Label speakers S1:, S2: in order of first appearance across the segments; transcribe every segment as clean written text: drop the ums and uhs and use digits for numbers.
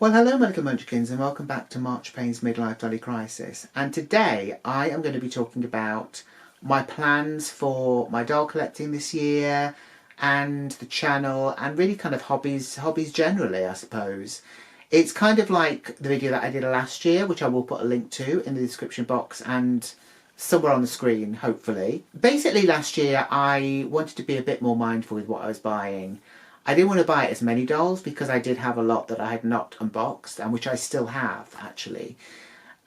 S1: Well, hello my little munchkins and welcome back to March Payne's Midlife Dolly Crisis. And today I am going to be talking about my plans for my doll collecting this year and the channel and really kind of hobbies generally, I suppose. It's kind of like the video that I did last year, which I will put a link to in the description box and somewhere on the screen, hopefully. Basically last year I wanted to be a bit more mindful with what I was buying. I didn't want to buy as many dolls because I did have a lot that I had not unboxed and which I still have actually.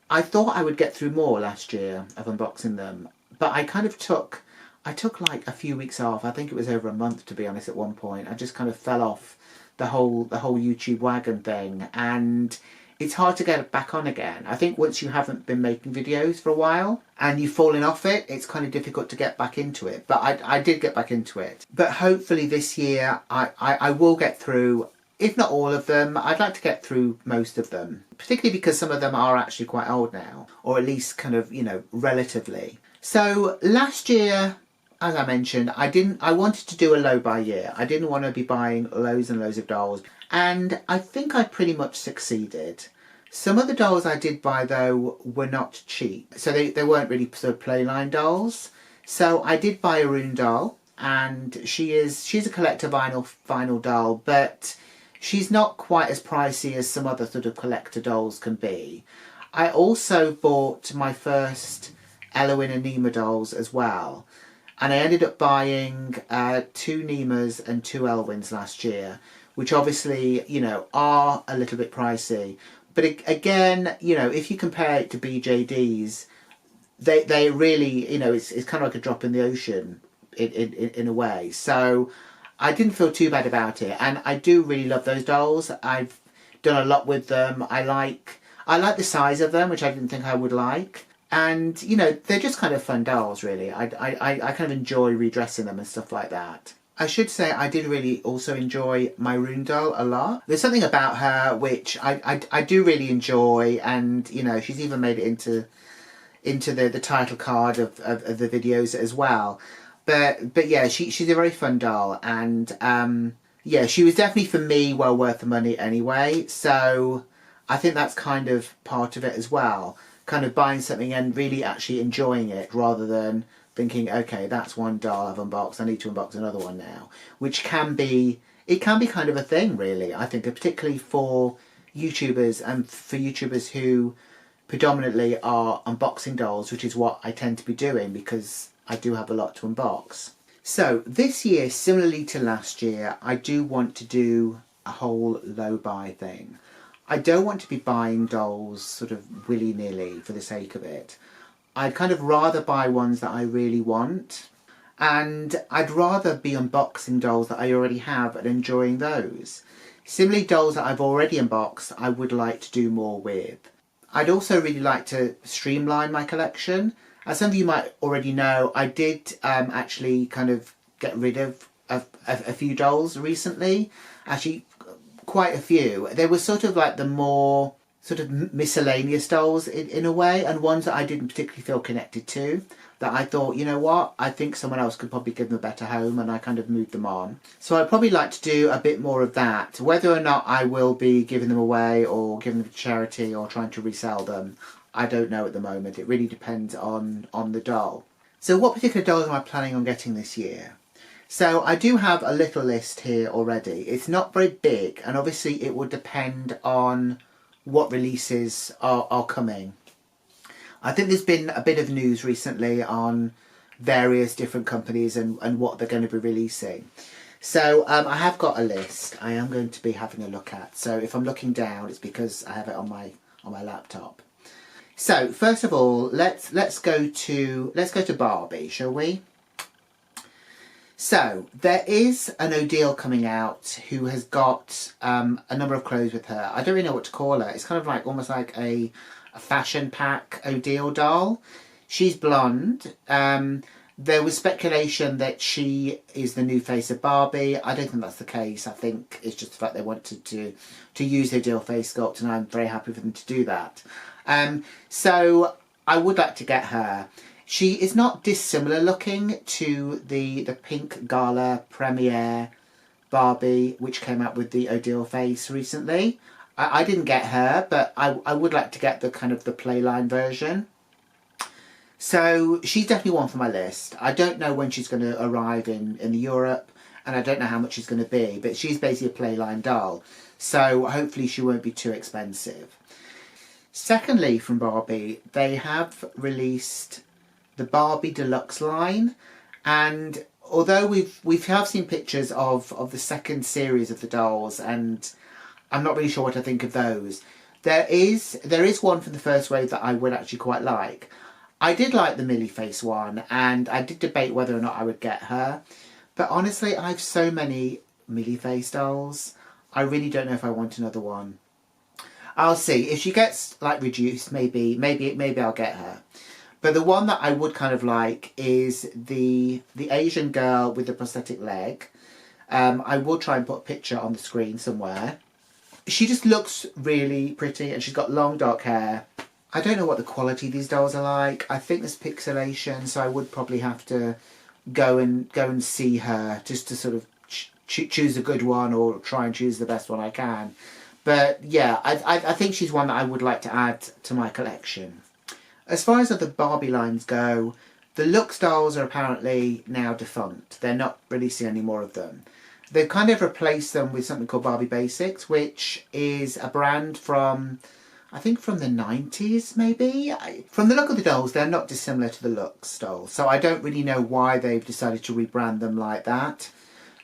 S1: I thought I would get through more last year of unboxing them, but I kind of took like a few weeks off. I think it was over a month, to be honest, at one point. I just kind of fell off the whole YouTube wagon thing, and it's hard to get back on again. I think once you haven't been making videos for a while and you've fallen off it, it's kind of difficult to get back into it. But I did get back into it. But hopefully this year I will get through, if not all of them. I'd like to get through most of them, particularly because some of them are actually quite old now, or at least kind of, you know, relatively. So last year, as I mentioned, I wanted to do a low buy year. I didn't want to be buying loads and loads of dolls. And I think I pretty much succeeded. Some of the dolls I did buy, though, were not cheap. So they weren't really sort of playline dolls. So I did buy a Rune doll, and she's a collector vinyl doll, but she's not quite as pricey as some other sort of collector dolls can be. I also bought my first Eloin and Nima dolls as well. And I ended up buying 2 Nimas and 2 Elwins last year, which obviously, you know, are a little bit pricey. But again, you know, if you compare it to BJDs, they really, you know, it's kind of like a drop in the ocean in a way. So I didn't feel too bad about it. And I do really love those dolls. I've done a lot with them. I like the size of them, which I didn't think I would like. And, you know, they're just kind of fun dolls, really. I kind of enjoy redressing them and stuff like that. I should say I did really also enjoy my Rune doll a lot. There's something about her which I do really enjoy, and, you know, she's even made it into the title card of the videos as well. But yeah, she's a very fun doll, and yeah, she was definitely, for me, well worth the money anyway. So I think that's kind of part of it as well. Kind of buying something and really actually enjoying it, rather than thinking, okay, that's one doll I've unboxed, I need to unbox another one now. Which can be kind of a thing, really, I think, particularly for YouTubers, and for YouTubers who predominantly are unboxing dolls, which is what I tend to be doing because I do have a lot to unbox. So this year, similarly to last year, I do want to do a whole low buy thing. I don't want to be buying dolls sort of willy-nilly for the sake of it. I'd kind of rather buy ones that I really want, and I'd rather be unboxing dolls that I already have and enjoying those. Similarly, dolls that I've already unboxed, I would like to do more with. I'd also really like to streamline my collection. As some of you might already know, I did actually kind of get rid of a few dolls recently. Actually, quite a few. They were sort of like the more sort of miscellaneous dolls in a way, and ones that I didn't particularly feel connected to, that I thought, you know what, I think someone else could probably give them a better home, and I kind of moved them on. So I'd probably like to do a bit more of that. Whether or not I will be giving them away or giving them to charity or trying to resell them, I don't know at the moment. It really depends on the doll. So what particular dolls am I planning on getting this year? So I do have a little list here already. It's not very big, and obviously it will depend on what releases are coming. I think there's been a bit of news recently on various different companies and what they're going to be releasing. So I have got a list I am going to be having a look at. So if I'm looking down, it's because I have it on my laptop. So first of all, let's go to Barbie, shall we? So there is an Odile coming out who has got a number of clothes with her. I don't really know what to call her. It's kind of like almost like a fashion pack Odile doll. She's blonde. There was speculation that she is the new face of Barbie. I don't think that's the case. I think it's just the fact they wanted to use the Odile face sculpt, and I'm very happy for them to do that. So I would like to get her. She is not dissimilar looking to the pink gala premiere Barbie, which came out with the Odile face recently. I didn't get her, but I would like to get the kind of the playline version. So she's definitely one for my list. I don't know when she's going to arrive in Europe, and I don't know how much she's going to be, but she's basically a playline doll. So hopefully she won't be too expensive. Secondly, from Barbie, they have released the Barbie Deluxe line, and although we have seen pictures of the second series of the dolls, and I'm not really sure what I think of those. There is one from the first wave that I would actually quite like. I did like the Millie Face one, and I did debate whether or not I would get her. But honestly, I have so many Millie Face dolls. I really don't know if I want another one. I'll see. If she gets like reduced, maybe I'll get her. But the one that I would kind of like is the Asian girl with the prosthetic leg. I will try and put a picture on the screen somewhere. She just looks really pretty, and she's got long dark hair. I don't know what the quality of these dolls are like. I think there's pixelation, so I would probably have to go and see her just to sort of choose a good one, or try and choose the best one I can. But yeah, I think she's one that I would like to add to my collection. As far as other Barbie lines go, the Lux dolls are apparently now defunct. They're not releasing any more of them. They've kind of replaced them with something called Barbie Basics, which is a brand from, I think from the 90s maybe? From the look of the dolls, they're not dissimilar to the Lux dolls, so I don't really know why they've decided to rebrand them like that.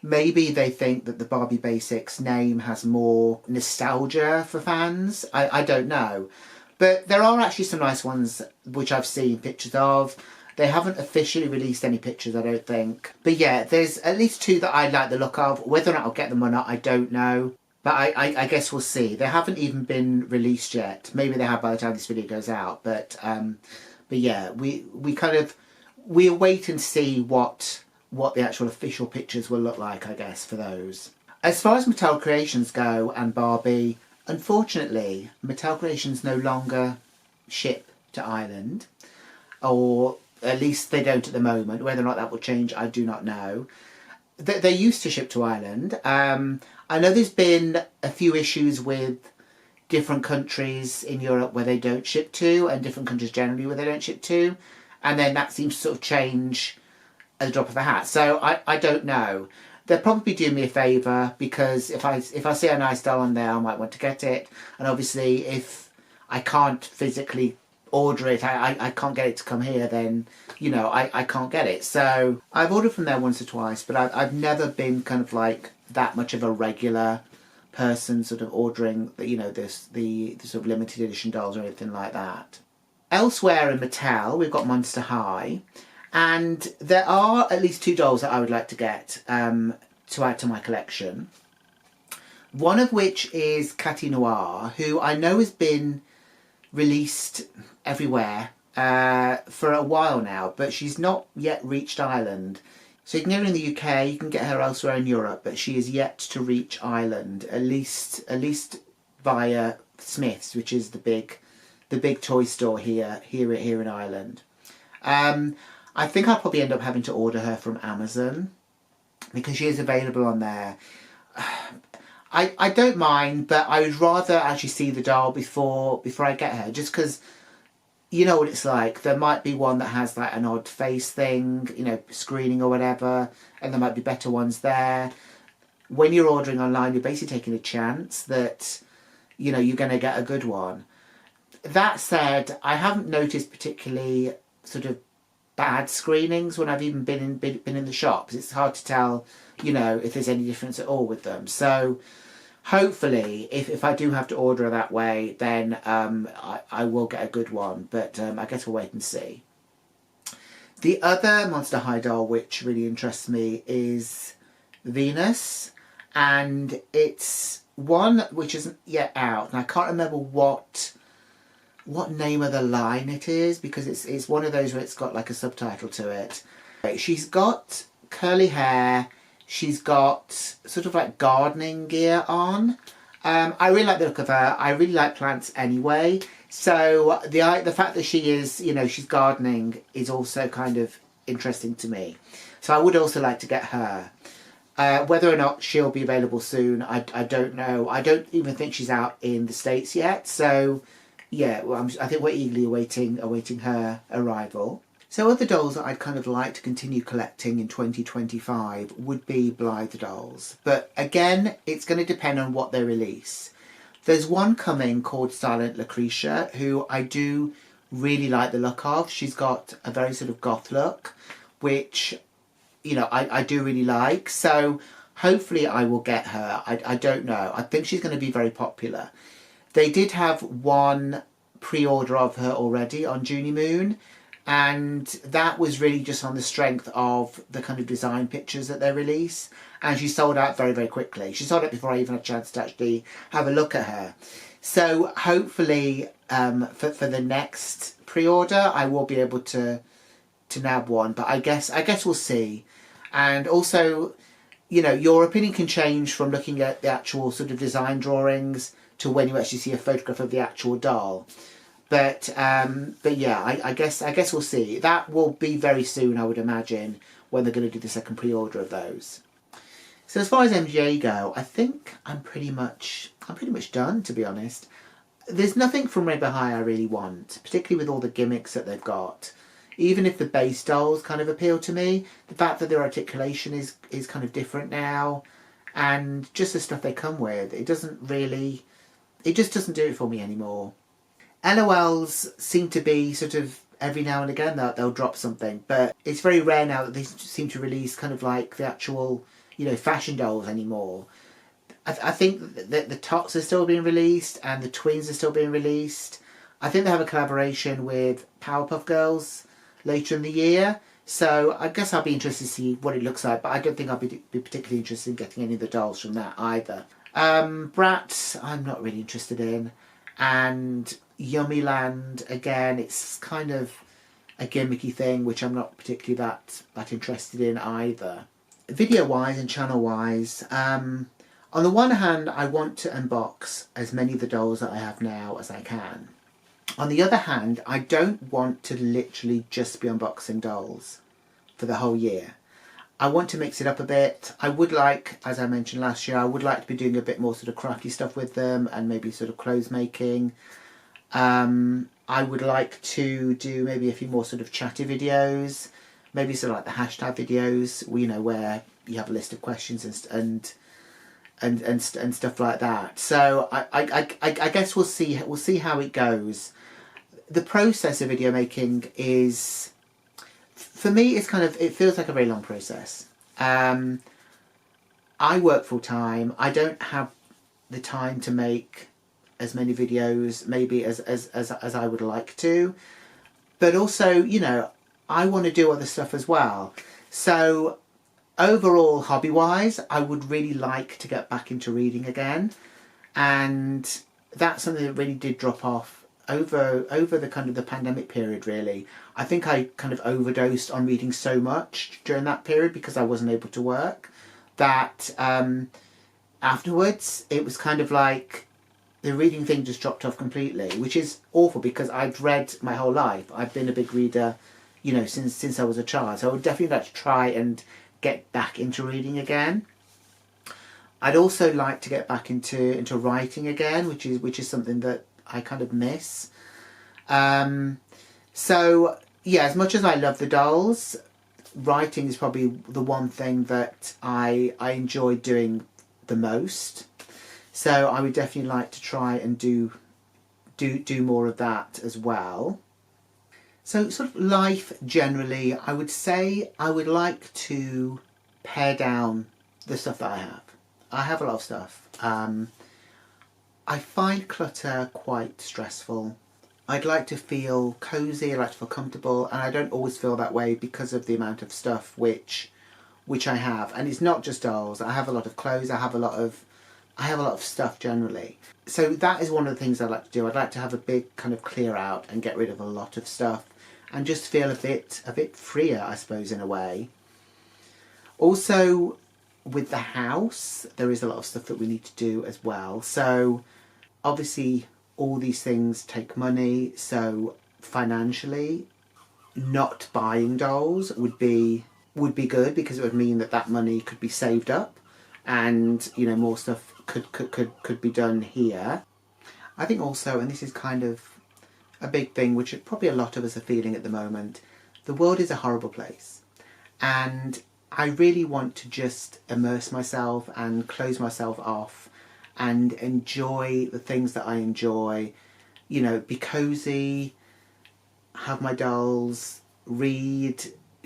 S1: Maybe they think that the Barbie Basics name has more nostalgia for fans. I don't know. But there are actually some nice ones which I've seen pictures of. They haven't officially released any pictures, I don't think. But yeah, there's at least two that I like the look of. Whether or not I'll get them or not, I don't know. But I guess we'll see. They haven't even been released yet. Maybe they have by the time this video goes out. But yeah, we'll wait and see what the actual official pictures will look like, I guess, for those. As far as Mattel Creations go and Barbie, unfortunately, Mattel Creations no longer ship to Ireland, or at least they don't at the moment. Whether or not that will change, I do not know. They used to ship to Ireland. I know there's been a few issues with different countries in Europe where they don't ship to, and different countries generally where they don't ship to, and then that seems to sort of change at the drop of a hat. So I don't know. They'll probably do me a favour, because if I see a nice doll on there, I might want to get it. And obviously, if I can't physically order it, I can't get it to come here, then, you know, I can't get it. So I've ordered from there once or twice, but I've never been kind of like that much of a regular person sort of ordering, you know, the sort of limited edition dolls or anything like that. Elsewhere in Mattel, we've got Monster High. And there are at least two dolls that I would like to get to add to my collection. One of which is Catty Noir, who I know has been released everywhere for a while now, but she's not yet reached Ireland. So you can get her in the UK, you can get her elsewhere in Europe, but she is yet to reach Ireland, at least via Smith's, which is the big toy store here in Ireland. I think I'll probably end up having to order her from Amazon, because she is available on there. I don't mind, but I would rather actually see the doll before I get her, just because you know what it's like. There might be one that has like an odd face thing, you know, screening or whatever, and there might be better ones there. When you're ordering online, you're basically taking a chance that, you know, you're going to get a good one. That said, I haven't noticed particularly sort of bad screenings when I've even been in the shops. It's hard to tell, you know, if there's any difference at all with them. So hopefully, if I do have to order that way, then I will get a good one. But I guess we'll wait and see. The other Monster High doll which really interests me is Venus, and it's one which isn't yet out, and I can't remember what name of the line it is, because it's one of those where it's got like a subtitle to it. She's got curly hair, she's got sort of like gardening gear on. I really like the look of her. I really like plants anyway, so the fact that she is, you know, she's gardening is also kind of interesting to me. So I would also like to get her. Whether or not she'll be available soon, I don't know. I don't even think she's out in the States yet. So, yeah, well, I think we're eagerly awaiting her arrival. So other dolls that I'd kind of like to continue collecting in 2025 would be Blythe dolls. But again, it's going to depend on what they release. There's one coming called Silent Lucretia, who I do really like the look of. She's got a very sort of goth look, which, you know, I do really like. So hopefully I will get her. I don't know. I think she's going to be very popular. They did have one pre-order of her already on Junie Moon, and that was really just on the strength of the kind of design pictures that they release, and she sold out very, very quickly. She sold out before I even had a chance to actually have a look at her. So hopefully for the next pre-order I will be able to nab one, but I guess we'll see. And also, you know, your opinion can change from looking at the actual sort of design drawings to when you actually see a photograph of the actual doll. But yeah, I guess we'll see. That will be very soon, I would imagine, when they're going to do the second pre-order of those. So as far as MGA go, I think I'm pretty much done, to be honest. There's nothing from Rainbow High I really want, particularly with all the gimmicks that they've got. Even if the base dolls kind of appeal to me, the fact that their articulation is kind of different now, and just the stuff they come with, it just doesn't do it for me anymore. LOLs seem to be sort of every now and again they'll drop something, but it's very rare now that they seem to release kind of like the actual, you know, fashion dolls anymore. I think that the Tots are still being released and the Twins are still being released. I think they have a collaboration with Powerpuff Girls later in the year, so I guess I'll be interested to see what it looks like, but I don't think I'll be particularly interested in getting any of the dolls from that either. Bratz I'm not really interested in, and Yummyland, again, it's kind of a gimmicky thing which I'm not particularly that interested in either. Video wise and channel wise, on the one hand I want to unbox as many of the dolls that I have now as I can. On the other hand, I don't want to literally just be unboxing dolls for the whole year. I want to mix it up a bit. I would like, as I mentioned last year, I would like to be doing a bit more sort of crafty stuff with them and maybe sort of clothes making. I would like to do maybe a few more sort of chatty videos, maybe sort of like the hashtag videos, you know, where you have a list of questions and stuff like that. So I guess we'll see how it goes. The process of video making is, for me, it's kind of, it feels like a very long process. I work full time. I don't have the time to make as many videos maybe as I would like to, but also, you know, I want to do other stuff as well. So overall, hobby wise, I would really like to get back into reading again, and that's something that really did drop off over the kind of the pandemic period. Really, I think I kind of overdosed on reading so much during that period because I wasn't able to work, that afterwards it was kind of like the reading thing just dropped off completely, which is awful because I'd read my whole life. I've been a big reader, you know, since I was a child. So I would definitely like to try and get back into reading again. I'd also like to get back into writing again, which is something that I kind of miss. So yeah, as much as I love the dolls, writing is probably the one thing that I enjoy doing the most. So I would definitely like to try and do more of that as well. So sort of life generally, I would say I would like to pare down the stuff that I have. I have a lot of stuff. I find clutter quite stressful. I'd like to feel cozy, I'd like to feel comfortable, and I don't always feel that way because of the amount of stuff which I have. And it's not just dolls. I have a lot of clothes, I have a lot of stuff generally. So that is one of the things I'd like to do. I'd like to have a big kind of clear out and get rid of a lot of stuff and just feel a bit freer, I suppose, in a way. Also, with the house, there is a lot of stuff that we need to do as well. So obviously all these things take money, so financially not buying dolls would be would be good, because it would mean that that money could be saved up and, you know, more stuff could be done here. I think also, and this is kind of a big thing which probably a lot of us are feeling at the moment, the world is a horrible place, and I really want to just immerse myself and close myself off and enjoy the things that I enjoy, you know, be cozy, have my dolls, read,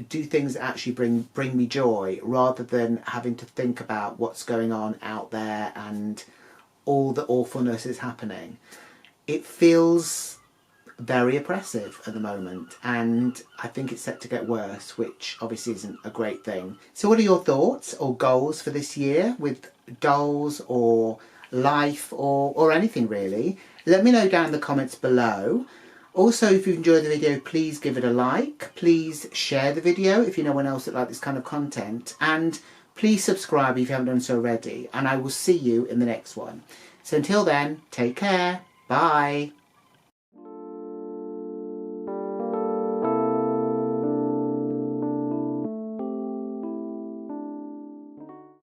S1: do things that actually bring me joy, rather than having to think about what's going on out there and all the awfulness is happening. It feels very oppressive at the moment, and I think it's set to get worse, which obviously isn't a great thing. So what are your thoughts or goals for this year with dolls or life or anything really? Let me know down in the comments below. Also, if you enjoyed the video, please give it a like. Please share the video if you know anyone else that likes this kind of content. And please subscribe if you haven't done so already. And I will see you in the next one. So until then, take care. Bye.